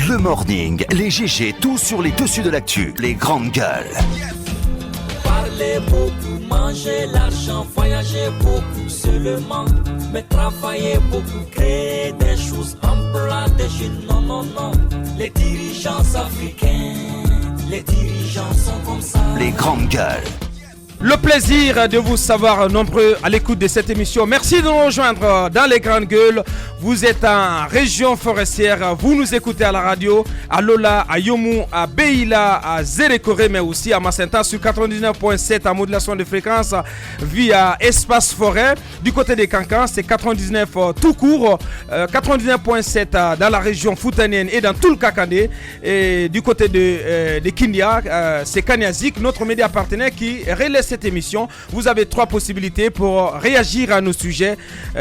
Le morning, les GG, tout sur les dessus de l'actu, les grandes gueules. Parler beaucoup, manger l'argent, voyager beaucoup seulement, mais travailler beaucoup, créer des choses, emploi des jeunes, non, non, non. Les dirigeants africains, les dirigeants sont comme ça. Les grandes gueules. Le plaisir de vous savoir nombreux à l'écoute de cette émission. Merci de nous rejoindre dans les grandes gueules. Vous êtes en région forestière, vous nous écoutez à la radio, à Lola, à Yomu, à Beila, à Zérékoré, mais aussi à Macenta sur 99.7 en modulation de fréquence via Espace Forêt. Du côté des Cancans, c'est 99 tout court, 99.7 dans la région foutanienne et dans tout le Kakandé. Et du côté de Kindia, c'est Kanyazik, notre média partenaire qui relaie cette émission. Vous avez 3 possibilités pour réagir à nos sujets.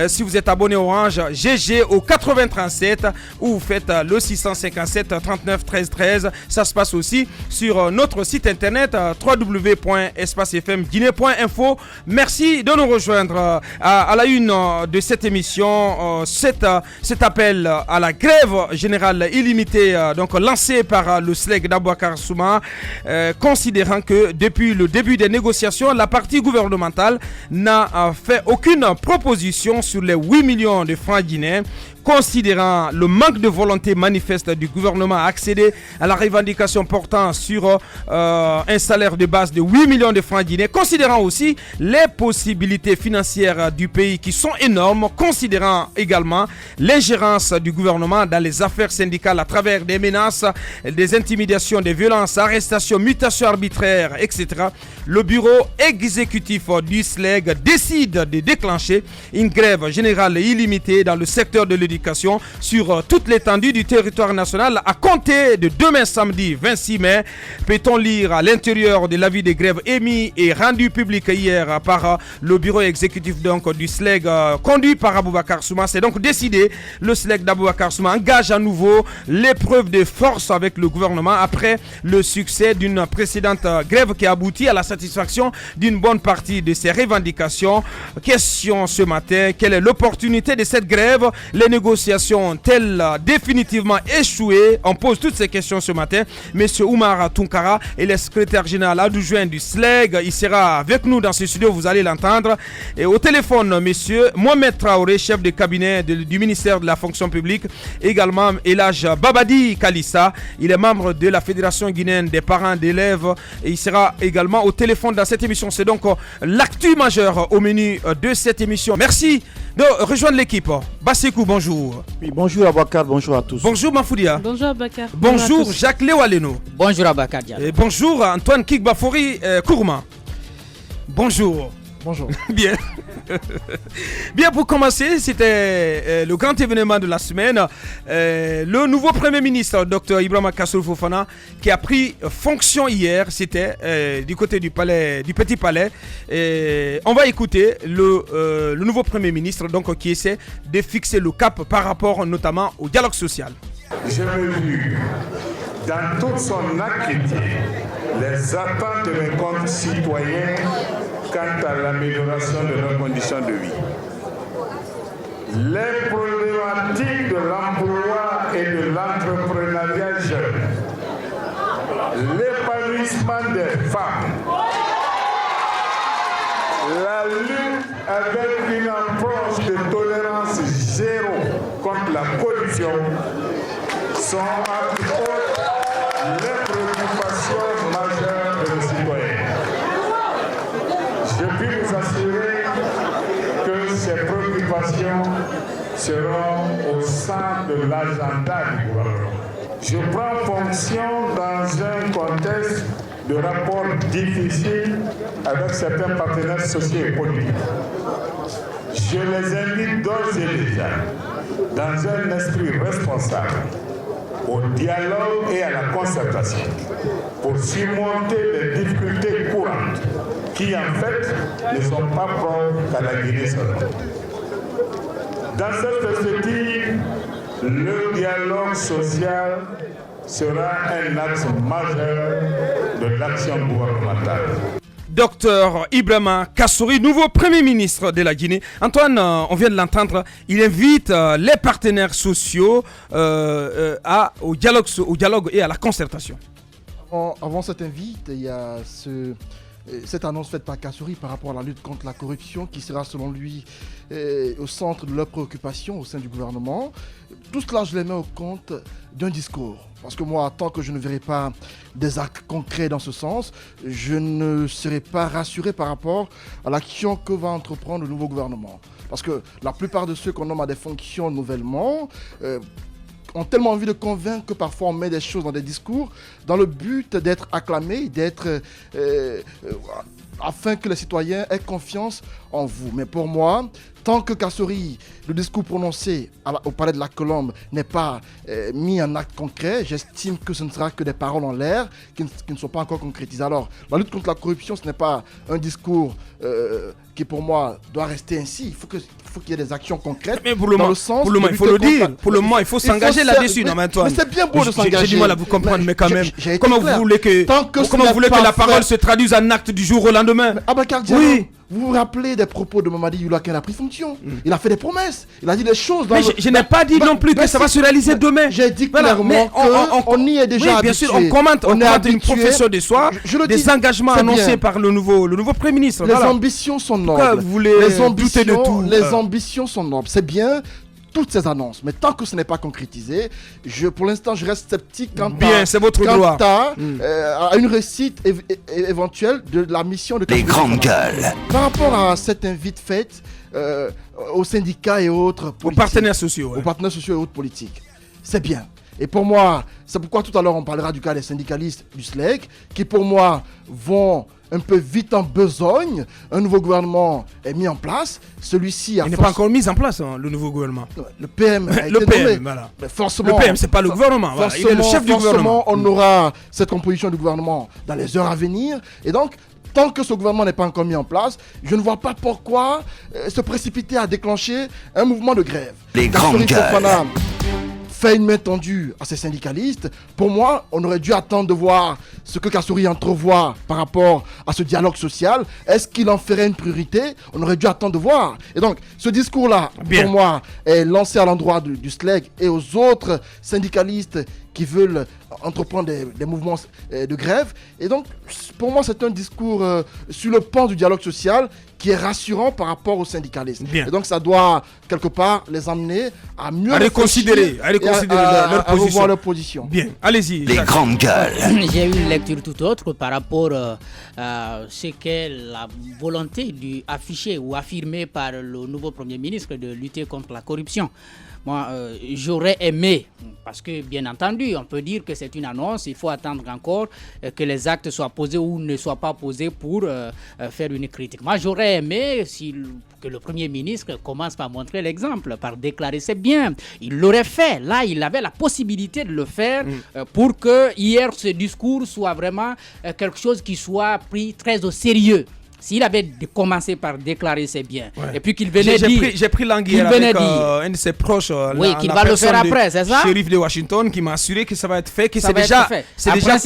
Si vous êtes abonné Orange, GG au 8037 ou vous faites le 657 39 13 13. Ça se passe aussi sur notre site internet www.espacefmguinée.info. Merci de nous rejoindre à la une de cette émission. Cet appel à la grève générale illimitée donc lancé par le SLEG d'Abouakar Souma, considérant que depuis le début des négociations, la partie gouvernementale n'a fait aucune proposition sur les 8 millions de francs guinéens. Considérant le manque de volonté manifeste du gouvernement à accéder à la revendication portant sur un salaire de base de 8 millions de francs guinéens, considérant aussi les possibilités financières du pays qui sont énormes, considérant également l'ingérence du gouvernement dans les affaires syndicales à travers des menaces, des intimidations, des violences, arrestations, mutations arbitraires, etc. Le bureau exécutif du SLEG décide de déclencher une grève générale illimitée dans le secteur de l'éducation sur toute l'étendue du territoire national à compter de demain samedi 26 mai. Peut-on lire à l'intérieur de l'avis de grève émis et rendu public hier par le bureau exécutif donc, du SLEG conduit par Aboubacar Souma. C'est donc décidé, le SLEG d'Aboubacar Souma engage à nouveau l'épreuve de force avec le gouvernement après le succès d'une précédente grève qui a abouti à la satisfaction d'une bonne partie de ses revendications. Question ce matin, quelle est l'opportunité de cette grève? Les négociations ont-elles définitivement échoué? On pose toutes ces questions ce matin. Monsieur Oumar Tunkara est le secrétaire général adjoint du SLEG. Il sera avec nous dans ce studio, vous allez l'entendre. Et au téléphone, monsieur Mohamed Traoré, chef de cabinet du ministère de la fonction publique. Également, Elhaj Babadi Kalissa. Il est membre de la Fédération guinéenne des parents d'élèves. Et il sera également au téléphone dans cette émission. C'est donc l'actu majeur au menu de cette émission. Merci de rejoindre l'équipe. Basekou, bonjour. Oui, bonjour Abakar, bonjour à tous. Bonjour Mafoudia. Bonjour Abakar. Bonjour Jacques Léo Aleno. Bonjour Abakar. Et bonjour Antoine Kikbafori Kourma. Bonjour. Bonjour. Bien. Bien, pour commencer, c'était le grand événement de la semaine. Le nouveau Premier ministre, Dr Ibrahima Kassoul Fofana, qui a pris fonction hier, c'était du côté du Petit Palais. On va écouter le nouveau Premier ministre donc, qui essaie de fixer le cap par rapport notamment au dialogue social. Je mesure dans toute son acuité les attentes de mes concitoyens quant à l'amélioration de leurs conditions de vie. Les problématiques de l'emploi et de l'entrepreneuriat jeune, l'épanouissement des femmes, la lutte avec une approche de tolérance zéro contre la corruption sont entre autres les préoccupations majeures de nos citoyens. Je puis vous assurer que ces préoccupations seront au sein de l'agenda du gouvernement. Je prends fonction dans un contexte de rapports difficiles avec certains partenaires sociaux et politiques. Je les invite d'ores et déjà, dans un esprit responsable, au dialogue et à la concertation pour surmonter les difficultés courantes qui en fait ne sont pas propres qu'à la Guinée seulement. Dans cette perspective, le dialogue social sera un axe majeur de l'action gouvernementale. Docteur Ibrahima Kassory, nouveau Premier ministre de la Guinée. Antoine, on vient de l'entendre, il invite les partenaires sociaux au dialogue et à la concertation. Avant cette invite, il y a cette annonce faite par Kassory par rapport à la lutte contre la corruption qui sera selon lui au centre de leurs préoccupations au sein du gouvernement. Tout cela, je les mets au compte d'un discours. Parce que moi, tant que je ne verrai pas des actes concrets dans ce sens, je ne serai pas rassuré par rapport à l'action que va entreprendre le nouveau gouvernement. Parce que la plupart de ceux qu'on nomme à des fonctions nouvellement ont tellement envie de convaincre que parfois on met des choses dans des discours dans le but d'être acclamé, afin que les citoyens aient confiance en vous. Mais pour moi, tant que Kassory, le discours prononcé au Palais de la Colombe n'est pas mis en acte concret, j'estime que ce ne sera que des paroles en l'air qui ne sont pas encore concrétisées. Alors, la lutte contre la corruption, ce n'est pas un discours qui, pour moi, doit rester ainsi. Il faut qu'il y ait des actions concrètes. Mais pour le moment, il faut le dire. Pour le moment, il faut s'engager là-dessus. Mais c'est bien beau de s'engager. J'ai du mal à vous comprendre, mais quand même. Comment vous voulez que la parole se traduise en acte du jour au lendemain? Oui. Vous vous rappelez des propos de Mamadi Youla quand il a pris fonction? Il a fait des promesses, il a dit des choses. Je n'ai pas dit non plus que ça va se réaliser demain. J'ai dit clairement qu'on y est déjà habitué. Bien sûr, on commente une profession de soi, des engagements annoncés par le nouveau Premier ministre. Les ambitions sont nobles. Pourquoi vous voulez douter de tout? Les ambitions sont nobles, c'est bien. Toutes ces annonces, mais tant que ce n'est pas concrétisé, pour l'instant, je reste sceptique quant à une réussite éventuelle de la mission de Les grandes gueules. Par rapport à cette invite faite aux syndicats et autres politiques, aux partenaires sociaux et autres politiques, c'est bien. Et pour moi, c'est pourquoi tout à l'heure on parlera du cas des syndicalistes du SLEG, qui pour moi vont un peu vite en besogne. Un nouveau gouvernement est mis en place. Celui-ci il n'est pas encore mis en place, le nouveau gouvernement. Le PM a été nommé. Voilà. Mais forcément, le PM, c'est pas le gouvernement. Voilà. Il est le chef du gouvernement. On aura cette composition du gouvernement dans les heures à venir. Et donc, tant que ce gouvernement n'est pas encore mis en place, je ne vois pas pourquoi se précipiter à déclencher un mouvement de grève. Les grandes gueules. Fait une main tendue à ces syndicalistes. Pour moi, on aurait dû attendre de voir ce que Kassory entrevoit par rapport à ce dialogue social. Est-ce qu'il en ferait une priorité? On aurait dû attendre de voir. Et donc, ce discours-là, pour moi, est lancé à l'endroit du SLEG et aux autres syndicalistes qui veulent entreprendre des mouvements de grève. Et donc, pour moi, c'est un discours sur le pan du dialogue social qui est rassurant par rapport aux syndicalistes. Bien. Et donc, ça doit, quelque part, les amener à mieux reconsidérer leur position. Bien, allez-y. Les grandes gueules. J'ai eu une lecture tout autre par rapport à ce qu'est la volonté affichée ou affirmée par le nouveau Premier ministre de lutter contre la corruption. Moi, j'aurais aimé, parce que bien entendu, on peut dire que c'est une annonce, il faut attendre encore que les actes soient posés ou ne soient pas posés pour faire une critique. Moi, j'aurais aimé que le Premier ministre commence par montrer l'exemple, par déclarer c'est bien. Il l'aurait fait. Là, il avait la possibilité de le faire pour que hier, ce discours soit vraiment quelque chose qui soit pris très au sérieux. S'il avait commencé par déclarer c'est bien, et puis qu'il venait dire... J'ai pris l'anguille avec un de ses proches, qu'il va le faire après, c'est ça? Shérif de Washington, qui m'a assuré que ça va être fait, que c'est déjà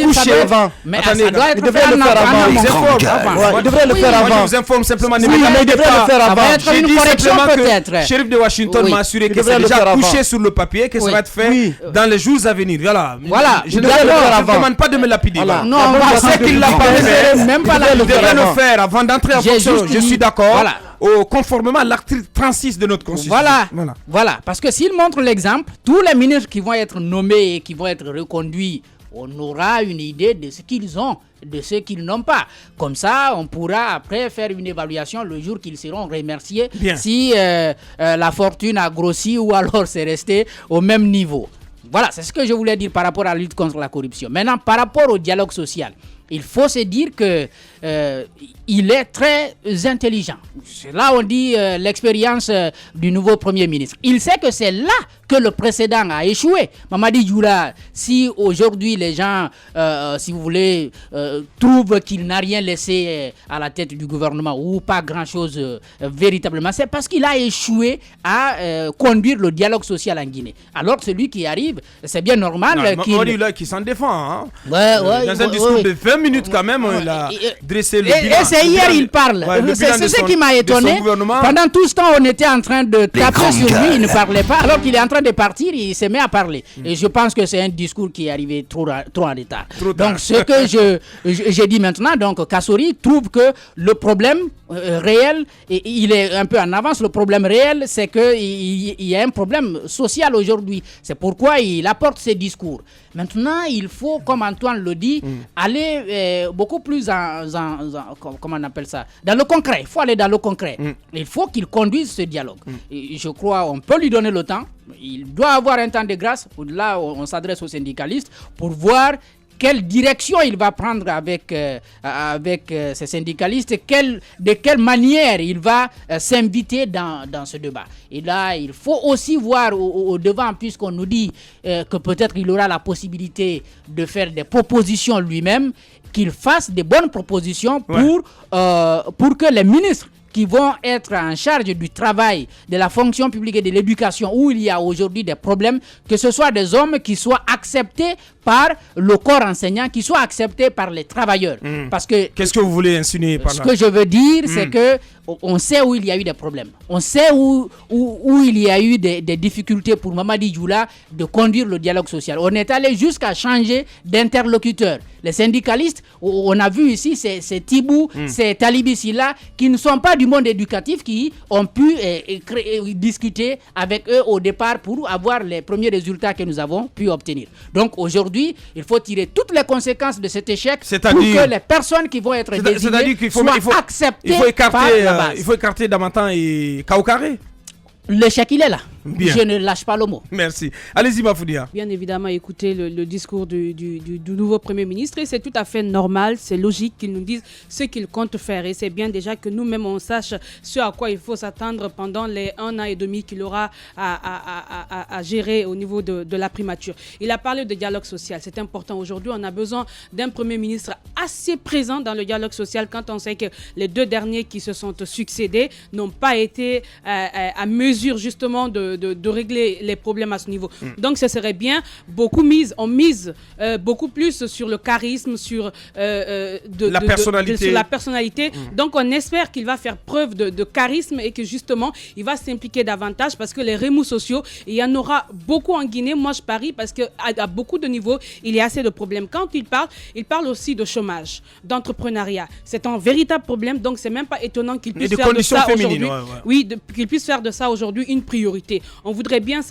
couché avant. Mais ça doit être fait avant. Il devrait le faire avant. Je vous informe simplement. Mais il devrait le faire avant. J'ai dit simplement que Shérif de Washington m'a assuré que c'est déjà couché sur le papier, que ça va être fait dans les jours à venir. Voilà. Je ne demande pas de me lapider. Non, je sais qu'il l'a pas fait. Même pas il devrait le faire avant d'entrer en fonction. Je suis d'accord. Conformément à l'article 36 de notre Constitution. Voilà. Parce que s'il montre l'exemple, tous les ministres qui vont être nommés et qui vont être reconduits, on aura une idée de ce qu'ils ont, de ce qu'ils n'ont pas. Comme ça, on pourra après faire une évaluation le jour qu'ils seront remerciés. Bien. Si la fortune a grossi ou alors c'est resté au même niveau. Voilà, c'est ce que je voulais dire par rapport à la lutte contre la corruption. Maintenant, par rapport au dialogue social, il faut se dire que il est très intelligent. C'est là on dit l'expérience du nouveau Premier ministre. Il sait que c'est là que le précédent a échoué. Mamadi Djoula, si aujourd'hui les gens, si vous voulez, trouvent qu'il n'a rien laissé à la tête du gouvernement ou pas grand-chose véritablement, c'est parce qu'il a échoué à conduire le dialogue social en Guinée. Alors celui qui arrive, c'est bien normal qu'il... Mamadi Djoula qui s'en défend. Hein. Dans un discours de 20 minutes quand même, il a dressé le bilan. Et c'est hier il parle. C'est ce qui m'a étonné. Pendant tout ce temps, on était en train de taper sur lui, il ne parlait pas. Alors qu'il est en train de partir, il se met à parler. Et je pense que c'est un discours qui est arrivé trop en retard. Donc ce que j'ai dit maintenant, donc Kassory trouve que le problème réel, et il est un peu en avance, le problème réel, c'est qu'il y a un problème social aujourd'hui. C'est pourquoi il apporte ces discours. Maintenant, il faut, comme Antoine le dit, aller beaucoup plus comment on appelle ça, dans le concret. Il faut aller dans le concret. Il faut qu'il conduise ce dialogue. Et je crois on peut lui donner le temps. Il doit avoir un temps de grâce. Là, on s'adresse aux syndicalistes pour voir quelle direction il va prendre avec ces syndicalistes, de quelle manière il va s'inviter dans ce débat. Et là, il faut aussi voir au devant, puisqu'on nous dit que peut-être il aura la possibilité de faire des propositions lui-même, qu'il fasse des bonnes propositions pour que les ministres qui vont être en charge du travail, de la fonction publique et de l'éducation, où il y a aujourd'hui des problèmes, que ce soit des hommes qui soient acceptés par le corps enseignant, qui soient acceptés par les travailleurs. Parce que qu'est-ce que vous voulez insinuer par là? Ce que je veux dire, c'est que on sait où il y a eu des problèmes. On sait où il y a eu des difficultés pour Mamadi Djoula de conduire le dialogue social. On est allé jusqu'à changer d'interlocuteur. Les syndicalistes, on a vu ici, c'est Tibou, c'est Talibi Silla, qui ne sont pas du monde éducatif, qui ont pu discuter avec eux au départ pour avoir les premiers résultats que nous avons pu obtenir. Donc aujourd'hui, il faut tirer toutes les conséquences de cet échec pour que les personnes qui vont être désignées soient acceptées par la base. Il faut écarter Damatan et Kaokaré. L'échec, il est là. Bien. Je ne lâche pas le mot. Merci. Allez-y, Mafoudia. Bien évidemment, écoutez le discours du nouveau Premier ministre et c'est tout à fait normal, c'est logique qu'il nous dise ce qu'il compte faire. Et c'est bien déjà que nous-mêmes, on sache ce à quoi il faut s'attendre pendant les 1 an et demi qu'il aura à gérer au niveau de la primature. Il a parlé de dialogue social, c'est important. Aujourd'hui, on a besoin d'un Premier ministre assez présent dans le dialogue social quand on sait que les 2 derniers qui se sont succédés n'ont pas été à mesure justement de régler les problèmes à ce niveau. Donc ce serait bien, on mise beaucoup plus sur le charisme, sur la personnalité. Donc on espère qu'il va faire preuve de charisme et que justement il va s'impliquer davantage parce que les remous sociaux, il y en aura beaucoup en Guinée. Moi je parie parce qu'à beaucoup de niveaux il y a assez de problèmes. Quand il parle aussi de chômage, d'entrepreneuriat. C'est un véritable problème, donc c'est même pas étonnant qu'il puisse faire de ça aujourd'hui. Oui, qu'il puisse faire de ça aujourd'hui une priorité. On voudrait bien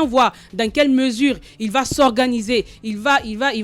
voir dans quelle mesure il va s'organiser. Il va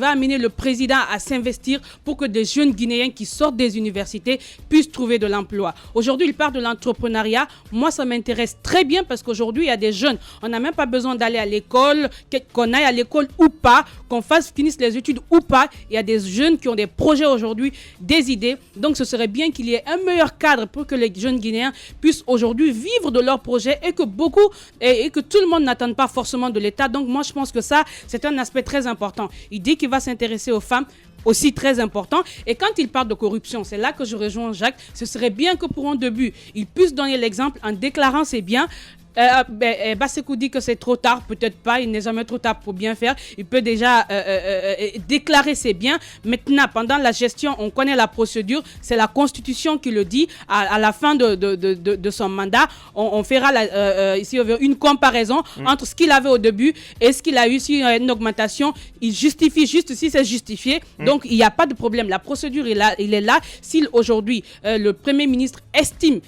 amener le président à s'investir pour que des jeunes Guinéens qui sortent des universités puissent trouver de l'emploi. Aujourd'hui, il parle de l'entrepreneuriat. Moi, ça m'intéresse très bien parce qu'aujourd'hui, il y a des jeunes. On n'a même pas besoin d'aller à l'école, qu'on aille à l'école ou pas, qu'on finisse les études ou pas. Il y a des jeunes qui ont des projets aujourd'hui, des idées. Donc, ce serait bien qu'il y ait un meilleur cadre pour que les jeunes Guinéens puissent aujourd'hui vivre de leurs projets et que tout le monde n'attende pas forcément de l'État. Donc moi je pense que ça c'est un aspect très important. Il dit qu'il va s'intéresser aux femmes, aussi très important. Et quand il parle de corruption, c'est là que je rejoins Jacques, ce serait bien que pour un début il puisse donner l'exemple en déclarant ses biens. Basekou dit que c'est trop tard, peut-être pas, il n'est jamais trop tard pour bien faire. Il peut déjà déclarer ses biens. Maintenant, pendant la gestion, on connaît la procédure, c'est la Constitution qui le dit. À la fin de son mandat, on fera ici une comparaison entre ce qu'il avait au début et ce qu'il a eu sur une augmentation. Il justifie juste si c'est justifié. Donc, il n'y a pas de problème. La procédure, il est là. Si aujourd'hui, le Premier ministre estime,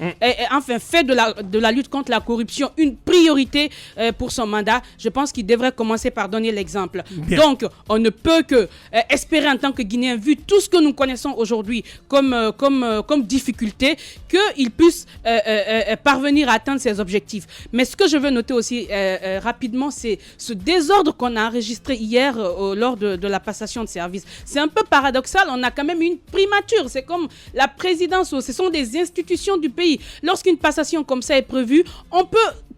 enfin fait de la lutte contre la corruption une priorité pour son mandat, je pense qu'il devrait commencer par donner l'exemple. Bien. Donc, on ne peut que espérer en tant que Guinéen, vu tout ce que nous connaissons aujourd'hui comme difficulté, qu'il puisse parvenir à atteindre ses objectifs. Mais ce que je veux noter aussi rapidement, c'est ce désordre qu'on a enregistré hier lors de la passation de service. C'est un peu paradoxal, on a quand même une primature. C'est comme la présidence, ce sont des institutions du pays. Lorsqu'une passation comme ça est prévue, on peut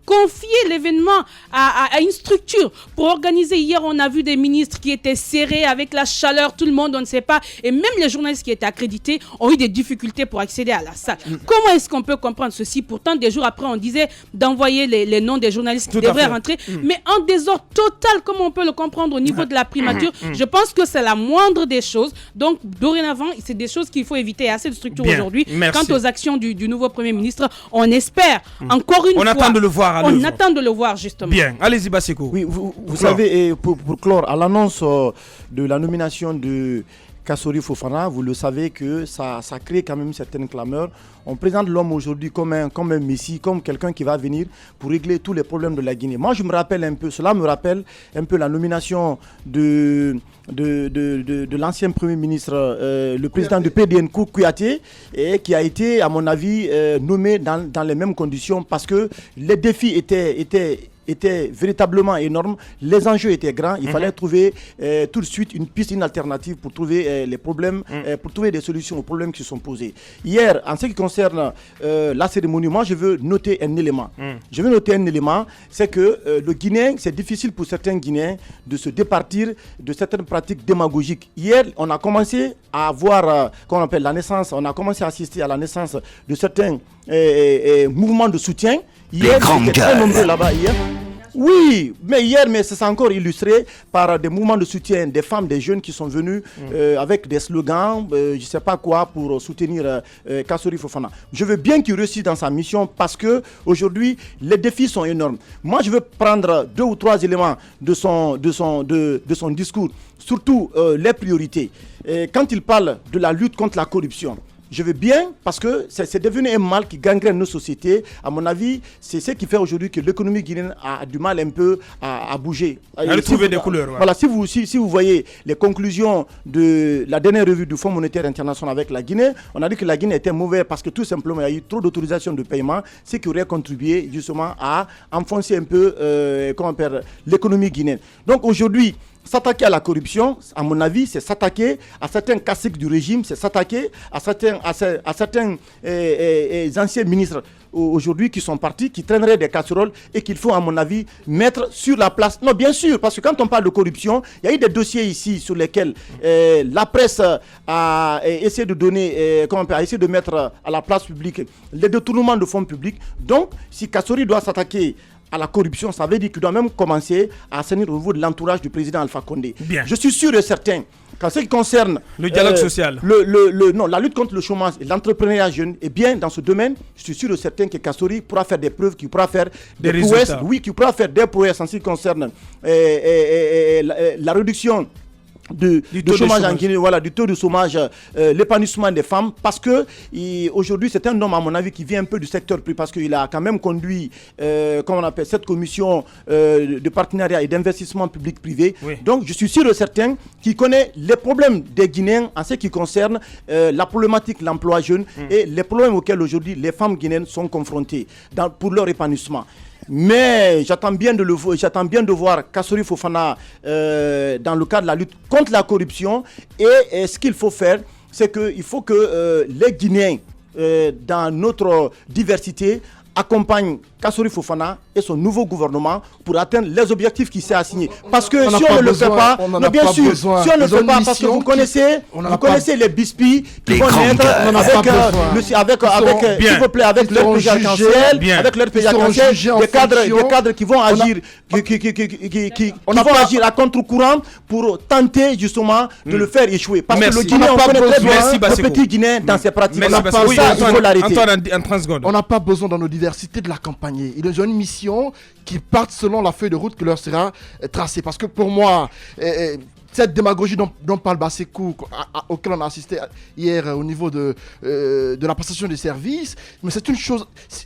confier l'événement à une structure pour organiser. Hier, on a vu des ministres qui étaient serrés avec la chaleur, tout le monde, on ne sait pas. Et même les journalistes qui étaient accrédités ont eu des difficultés pour accéder à la salle. Comment est-ce qu'on peut comprendre ceci? Pourtant, des jours après, on disait d'envoyer les noms des journalistes qui devraient rentrer. Mais en désordre total, comment on peut le comprendre au niveau de la primature? Je pense que c'est la moindre des choses. Donc, dorénavant, c'est des choses qu'il faut éviter. Il y a assez de structures aujourd'hui. Quant aux actions du nouveau Premier ministre, on espère, encore une fois... On attend de le voir à l'œuvre. On attend de le voir, justement. Bien. Allez-y, Basseko. Oui, vous savez, et pour clore, à l'annonce de la nomination de Kassori Fofana, vous le savez que ça crée quand même certaines clameurs. On présente l'homme aujourd'hui comme un messie, comme quelqu'un qui va venir pour régler tous les problèmes de la Guinée. Moi, cela me rappelle un peu la nomination de l'ancien Premier ministre, le président du PDN Kouyaté, et qui a été, à mon avis, nommé dans les mêmes conditions parce que les défis étaient véritablement énormes, les enjeux étaient grands, il fallait trouver tout de suite une alternative pour trouver les problèmes, pour trouver des solutions aux problèmes qui se sont posés. Hier, en ce qui concerne la cérémonie, moi je veux noter un élément. Je veux noter un élément, c'est que le Guinéen, c'est difficile pour certains Guinéens de se départir de certaines pratiques démagogiques. Hier, on a commencé à voir, qu'on appelle la naissance, on a commencé à assister à la naissance de certains mouvements de soutien. Hier, c'était très nombreux là-bas hier. Oui, mais c'est encore illustré par des mouvements de soutien des femmes, des jeunes qui sont venus avec des slogans, je ne sais pas quoi, pour soutenir Kassori Fofana. Je veux bien qu'il réussisse dans sa mission parce que aujourd'hui les défis sont énormes. Moi, je veux prendre 2 ou 3 éléments de son discours, surtout les priorités. Quand il parle de la lutte contre la corruption, je veux bien, parce que c'est devenu un mal qui gangrène nos sociétés. À mon avis, c'est ce qui fait aujourd'hui que l'économie guinéenne a du mal un peu à bouger. À retrouver des couleurs. Ouais. Voilà, si vous voyez les conclusions de la dernière revue du Fonds monétaire international avec la Guinée, on a dit que la Guinée était mauvaise parce que tout simplement, il y a eu trop d'autorisations de paiement, ce qui aurait contribué justement à enfoncer un peu l'économie guinéenne. Donc aujourd'hui, s'attaquer à la corruption, à mon avis, c'est s'attaquer à certains caciques du régime, c'est s'attaquer à certains anciens ministres aujourd'hui qui sont partis, qui traîneraient des casseroles et qu'il faut, à mon avis, mettre sur la place. Non, bien sûr, parce que quand on parle de corruption, il y a eu des dossiers ici sur lesquels la presse a essayé de donner, a essayé de mettre à la place publique les détournements de fonds publics. Donc, si Kassori doit s'attaquer à la corruption, ça veut dire qu'il doit même commencer à assainir au niveau de l'entourage du président Alpha Condé. Bien. Je suis sûr et certain qu'en ce qui concerne le dialogue social, la lutte contre le chômage et l'entrepreneuriat jeune, et bien dans ce domaine, je suis sûr et certain que Kassori pourra faire des preuves, qu'il pourra faire des prouesses, qu'il pourra faire des prouesses en ce qui concerne la réduction du chômage en Guinée, voilà, du taux de chômage, l'épanouissement des femmes, parce que aujourd'hui c'est un homme, à mon avis, qui vient un peu du secteur privé, parce qu'il a quand même conduit cette commission de partenariat et d'investissement public-privé. Oui. Donc je suis sûr et certain qu'il connaît les problèmes des Guinéens en ce qui concerne la problématique de l'emploi jeune et les problèmes auxquels aujourd'hui les femmes guinéennes sont confrontées pour leur épanouissement. Mais j'attends bien de voir Kassori Fofana dans le cadre de la lutte contre la corruption. Et ce qu'il faut faire, c'est qu'il faut que les Guinéens, dans notre diversité, accompagnent Kassori Fofana et son nouveau gouvernement pour atteindre les objectifs qu'il s'est assignés. Parce que si on ne le fait pas, bien sûr, si on ne le fait pas, parce que vous connaissez les bispi qui vont naître avec leur pays arc-en-ciel, des cadres qui vont agir, qui vont agir à contre-courant pour tenter justement de le faire échouer. Parce que le Guinéen, on connaît très bien le petit Guinéen dans ses pratiques. On n'a pas besoin dans nos diversités de la campagne. Ils ont une mission qui parte selon la feuille de route qui leur sera tracée. Parce que pour moi, cette démagogie dont parle Basseko, auquel on a assisté hier au niveau de la prestation des services, mais c'est une chose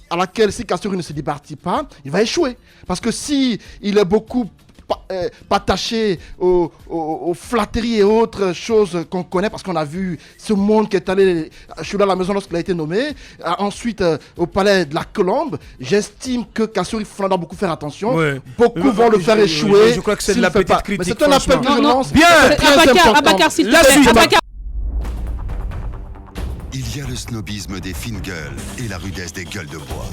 à laquelle si Kassori ne se départit pas, il va échouer. Parce que si il est beaucoup pas attaché aux flatteries et autres choses qu'on connaît, parce qu'on a vu ce monde qui est allé chez la maison lorsqu'il a été nommé, ensuite au palais de la Colombe. J'estime que Kassori doit beaucoup faire attention. Ouais. Beaucoup vont le faire échouer. Je crois que c'est de la petite critique. Mais c'est un appel que je lance. Bien. Abakar, s'il te plaît. Il y a le snobisme des fines gueules et la rudesse des gueules de bois.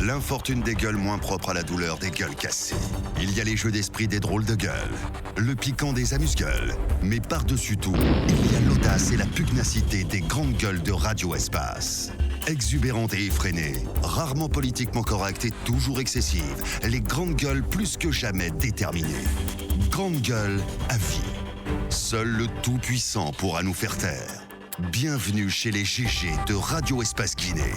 L'infortune des gueules moins propres à la douleur des gueules cassées. Il y a les jeux d'esprit des drôles de gueules, le piquant des amuse-gueules. Mais par-dessus tout, il y a l'audace et la pugnacité des grandes gueules de Radio Espace. Exubérantes et effrénées, rarement politiquement correctes et toujours excessives, les grandes gueules plus que jamais déterminées. Grandes gueules à vie. Seul le Tout-Puissant pourra nous faire taire. Bienvenue chez les GG de Radio Espace Guinée.